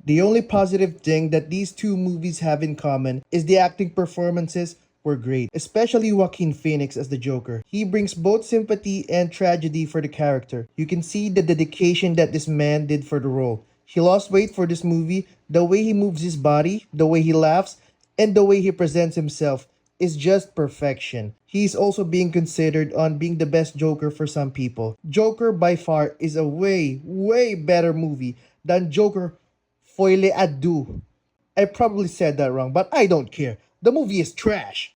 The only positive thing that these two movies have in common is the acting performances were great, especially Joaquin Phoenix as the Joker. He brings both sympathy and tragedy for the character. You can see the dedication that this man did for the role. He lost weight for this movie. The way he moves his body, the way he laughs, and the way he presents himself is just perfection. He's also being considered on being the best Joker for some people. Joker by far is a way better movie than Joker Folie à Deux. I probably said that wrong, but I don't care. The movie is trash.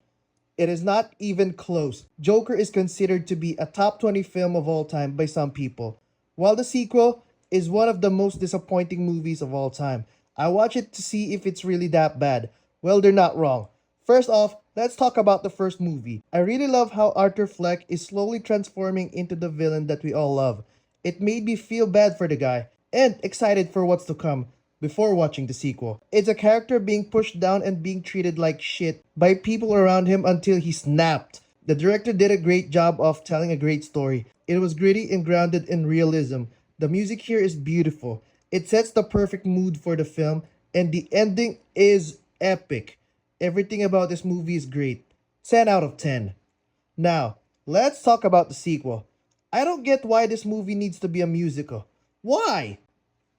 It is not even close. Joker is considered to be a top 20 film of all time by some people, while the sequel is one of the most disappointing movies of all time. I watch it to see if it's really that bad. Well, they're not wrong. First off, let's talk about the first movie. I really love how Arthur Fleck is slowly transforming into the villain that we all love. It made me feel bad for the guy and excited for what's to come before watching the sequel. It's a character being pushed down and being treated like shit by people around him until he snapped. The director did a great job of telling a great story. It was gritty and grounded in realism. The music here is beautiful. It sets the perfect mood for the film, and the ending is epic. Everything about this movie is great. 10 out of 10. Now, let's talk about the sequel. I don't get why this movie needs to be a musical. Why?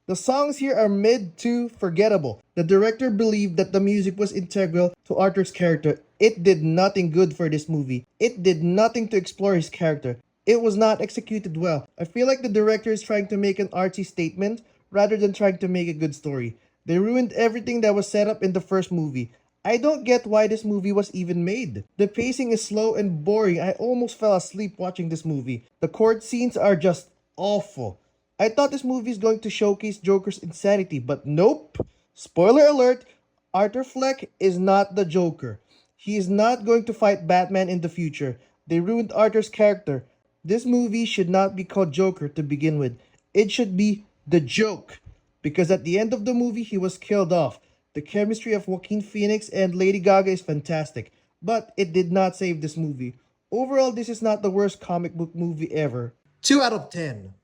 The songs here are mid to forgettable. The director believed that the music was integral to Arthur's character. It did nothing good for this movie. It did nothing to explore his character. It was not executed well. I feel like the director is trying to make an artsy statement rather than trying to make a good story. They ruined everything that was set up in the first movie. I don't get why this movie was even made. The pacing is slow and boring. I almost fell asleep watching this movie. The court scenes are just awful. I thought this movie is going to showcase Joker's insanity, but nope. Spoiler alert, Arthur Fleck is not the Joker. He is not going to fight Batman in the future. They ruined Arthur's character. This movie should not be called Joker to begin with. It should be The Joke. Because at the end of the movie, he was killed off. The chemistry of Joaquin Phoenix and Lady Gaga is fantastic, but it did not save this movie. Overall, this is not the worst comic book movie ever. 2 out of 10.